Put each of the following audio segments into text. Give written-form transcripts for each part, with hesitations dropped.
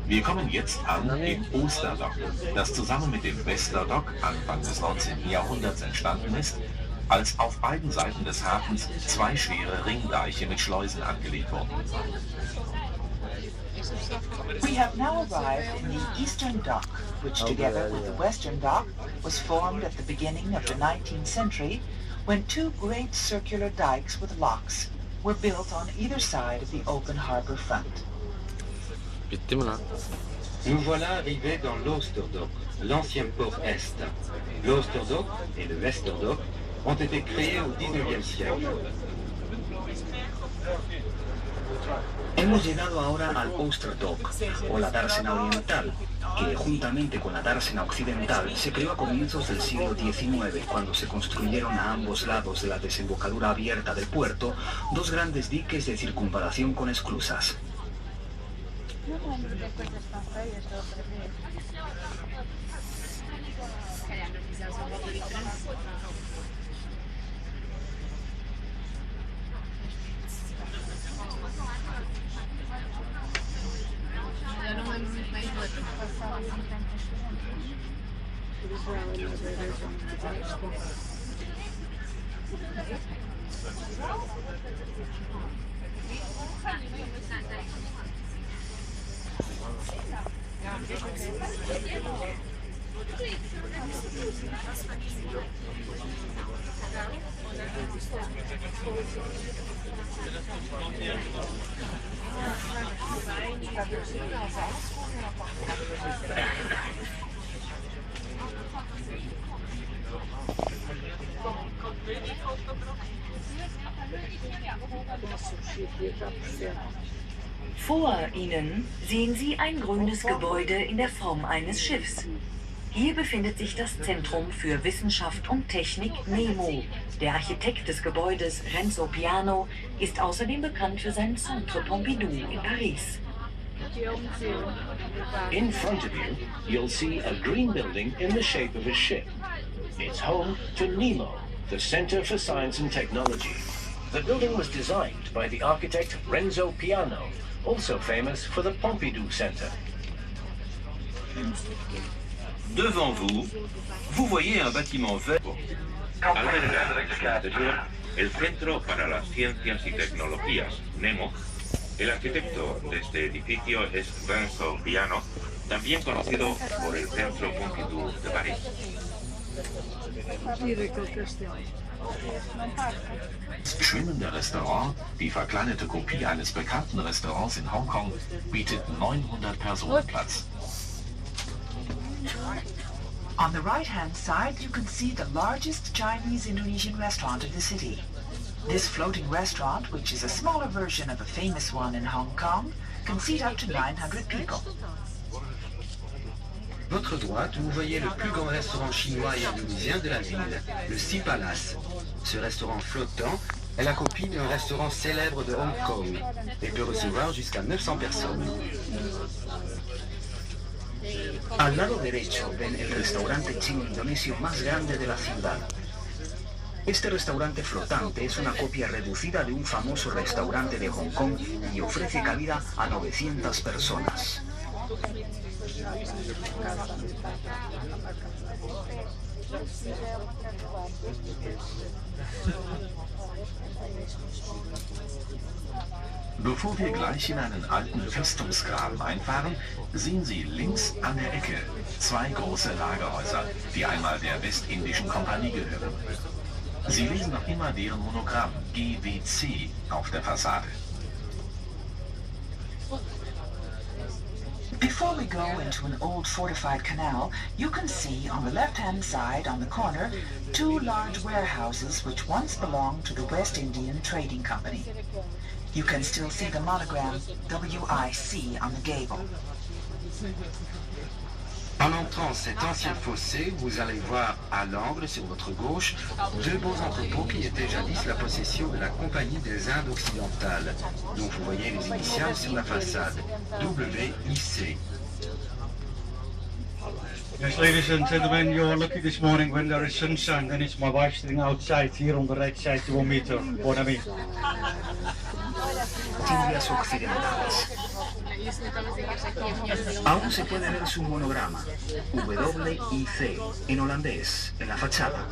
Wir kommen jetzt an im Oosterdock, das zusammen mit dem Westerdock Anfang des 19. Jahrhunderts entstanden ist, als auf beiden Seiten des Hafens zwei schwere Ringdeiche mit Schleusen angelegt wurden. We have now arrived in the Eastern Dock, which together with the Western Dock was formed at the beginning of the 19th century when two great circular dikes with locks were built on either side of the open harbor front. Bitti mi lan? Nous voilà arrivés dans l'Oosterdock, l'ancien port Est. L'Oosterdock et le Westerdock ont été créés au XIXe siècle. Hemos llegado ahora al Oosterdock, o la dársena oriental, que juntamente con la dársena occidental se creó a comienzos del siglo XIX, cuando se construyeron a ambos lados de la desembocadura abierta del puerto dos grandes diques de circunvalación con esclusas. Vor Ihnen sehen Sie ein grünes Gebäude in der Form eines Schiffs. Hier befindet sich das Zentrum für Wissenschaft und Technik NEMO. Der Architekt des Gebäudes, Renzo Piano, ist außerdem bekannt für sein Centre Pompidou in Paris. In front of you, you'll see a green building in the shape of a ship. It's home to NEMO, the Center for Science and Technology. The building was designed by the architect Renzo Piano, also famous for the Pompidou Center. Devant vous, vous voyez un bâtiment vert. Al vergar del exterior, el Centro para las Ciencias y Tecnologías, NEMO, el arquitecto de este edificio es Renzo Piano, también conocido por el Centro Pompidou de París. Das schwimmende Restaurant, die verkleinerte Kopie eines bekannten Restaurants in Hongkong, bietet 900 Personen Platz. On the right-hand side, you can see the largest Chinese-Indonesian restaurant in the city. This floating restaurant, which is a smaller version of a famous one in Hong Kong, can seat up to 900 people. Votre droite, vous voyez le plus grand restaurant chinois et indonésien de la ville, le Sea Palace. Ce restaurant flottant est la copie d'un restaurant célèbre de Hong Kong et peut recevoir jusqu'à 900 personnes. Al lado derecho ven el restaurante chino-indonesio más grande de la ciudad. Este restaurante flotante es una copia reducida de un famoso restaurante de Hong Kong y ofrece cabida a 900 personas. Bevor wir gleich in einen alten Festungsgraben einfahren, sehen Sie links an der Ecke zwei große Lagerhäuser, die einmal der Westindischen Kompanie gehören. Sie lesen noch immer deren Monogramm GWC auf der Fassade. Before we go into an old fortified canal, you can see on the left-hand side on the corner two large warehouses which once belonged to the West Indian Trading Company. You can still see the monogram WIC on the gable. En entrant cet ancien fossé, vous allez voir à l'angle, sur votre gauche, deux beaux entrepôts qui étaient jadis la possession de la Compagnie des Indes occidentales, dont vous voyez les initiales sur la façade, WIC. Yes, ladies and gentlemen, you are lucky this morning when there is sunshine, then it's my wife sitting outside here on the right side, you will meet her. Bon ami. Indias occidentales. Aún se puede ver su monograma, WIC, en holandés, en la fachada.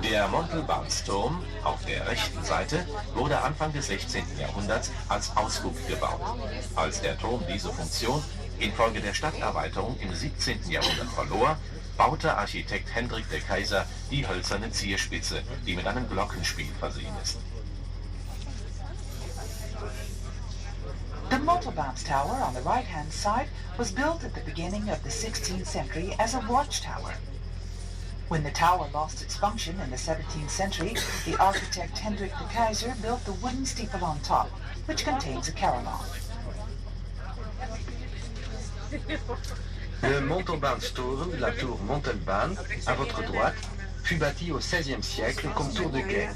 Der Montalbansturm auf der rechten Seite wurde Anfang des 16. Jahrhunderts als Ausguck gebaut. Als der Turm diese Funktion infolge der Stadterweiterung im 17. Jahrhundert verlor, baute Architekt Hendrik de Keyser die hölzerne Zierspitze, die mit einem Glockenspiel versehen ist. The Montalbans Tower on the right-hand side was built at the beginning of the 16th century as a watchtower. When the tower lost its function in the 17th century, the architect Hendrik de Keyser built the wooden steeple on top, which contains a carillon. Le Montalbansturm, la tour Montalban, à votre droite, fut bâti au XVIe siècle comme tour de guet.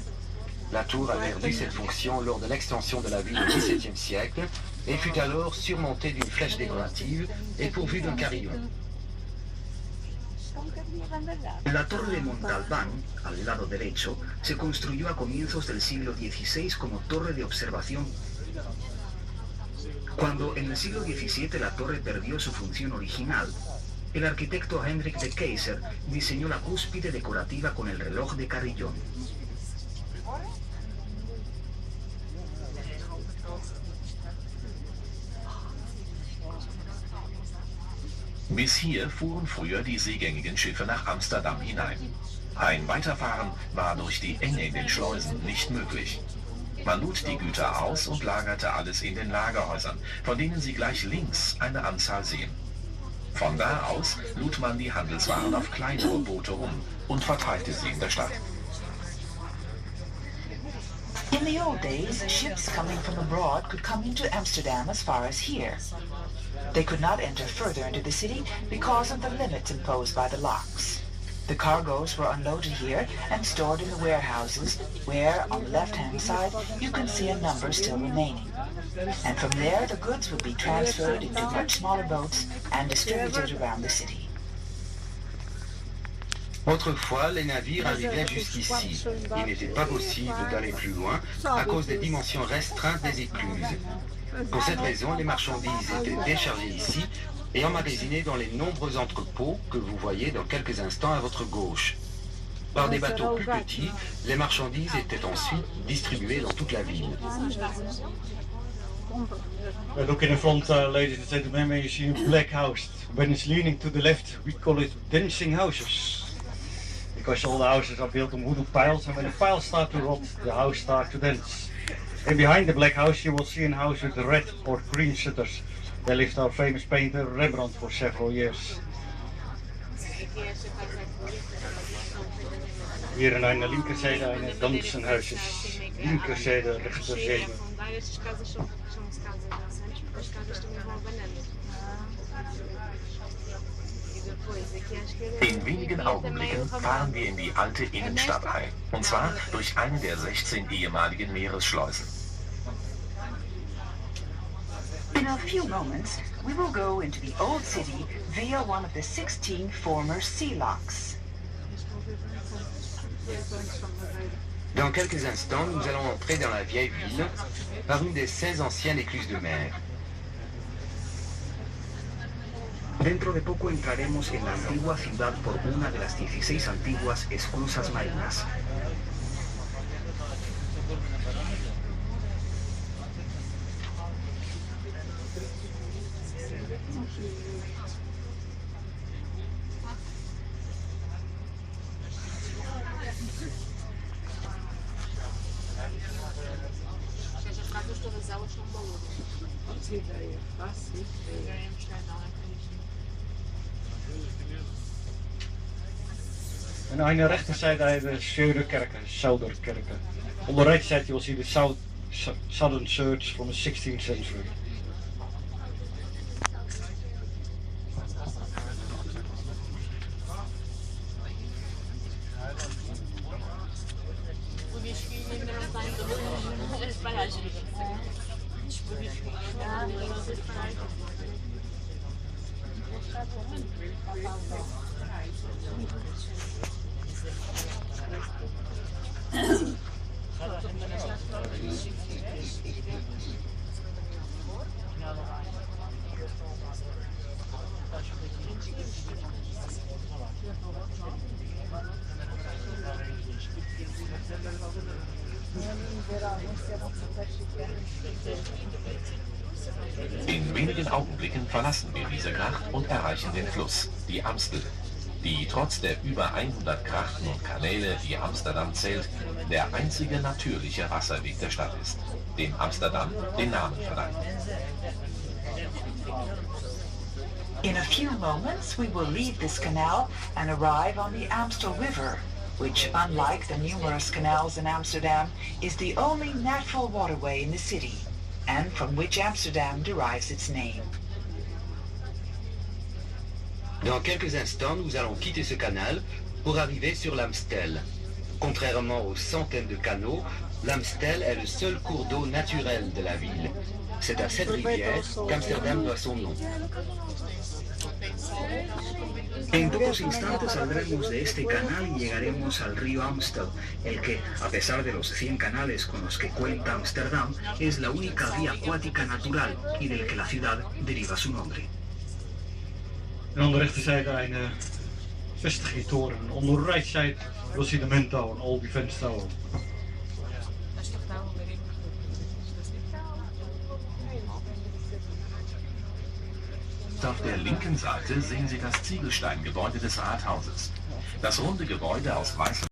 La tour a perdu cette fonction lors de l'extension de la ville au XVIIe siècle et fut alors surmontée d'une flèche décorative et pourvue d'un carillon. La torre de Montalbán, al lado derecho, se construyó a comienzos del siglo XVI como torre de observación. Cuando en el siglo XVII la torre perdió su función original, el arquitecto Hendrik de Keyser diseñó la cúspide decorativa con el reloj de carillón. Bis hier fuhren früher die seegängigen Schiffe nach Amsterdam hinein. Ein Weiterfahren war durch die Enge in den Schleusen nicht möglich. Man lud die Güter aus und lagerte alles in den Lagerhäusern, von denen Sie gleich links eine Anzahl sehen. Von da aus lud man die Handelswaren auf kleinere Boote um und verteilte sie in der Stadt. In the old days, ships coming from abroad could come into Amsterdam as far as here. They could not enter further into the city because of the limits imposed by the locks. The cargoes were unloaded here and stored in the warehouses, where, on the left-hand side, you can see a number still remaining. And from there, the goods would be transferred into much smaller boats and distributed around the city. Autrefois, les navires arrivaient jusqu'ici. Il n'était pas possible d'aller plus loin à cause des dimensions restreintes des écluses. Pour cette raison, les marchandises étaient déchargées ici et emmagasinées dans les nombreux entrepôts que vous voyez dans quelques instants à votre gauche. Par des bateaux plus petits, les marchandises étaient ensuite distribuées dans toute la ville. Look in the front, ladies and gentlemen, when you see a black house. When it's leaning to the left, we call it dancing houses. Because all the houses are built on wooden piles, and when the piles start to rot, the house starts to dance. And behind the black house you will see a house with red or green shutters. There lived our famous painter Rembrandt for several years. Hier aan de linkerzijde een dansenhuisjes. Linkerzijde, rechterzijde. In wenigen Augenblicken fahren wir in die alte Innenstadt ein, und zwar durch eine der 16 ehemaligen Meeresschleusen. In a few moments, we will go into the old city via one of the 16 former sea locks. Dans quelques instants, nous allons entrer dans la vieille ville par une des 16 anciennes écluses de mer. Dentro de poco entraremos en la antigua ciudad por una de las 16 antiguas esclusas marinas. En aan de rechterzijde de Söderkerke, Zuiderkerke. On the right side you'll see the southern church from the 16th century. In wenigen Augenblicken verlassen wir diese Gracht und erreichen den Fluss, die Amstel, die trotz der über 100 Grachten und Kanäle, die Amsterdam zählt, der einzige natürliche Wasserweg der Stadt ist, dem Amsterdam den Namen verleiht. In a few moments, we will leave this canal and arrive on the Amstel River, which, unlike the numerous canals in Amsterdam, is the only natural waterway in the city, and from which Amsterdam derives its name. Dans quelques instants, nous allons quitter ce canal pour arriver sur l'Amstel. Contrairement aux centaines de canaux, l'Amstel est le seul cours d'eau naturel de la ville. C'est à cette rivière qu'Amsterdam doit son nom. En pocos instantes saldremos de este canal y llegaremos al río Amstel, el que, a pesar de los 100 canales con los que cuenta Amsterdam, es la única vía acuática natural y del que la ciudad deriva su nombre. En aan de rechterzijde een vestigingstoren. On the right side you'll see the main tower, an old defense tower. Auf der linken Seite sehen Sie das Ziegelsteingebäude des Rathauses. Das runde Gebäude aus weißem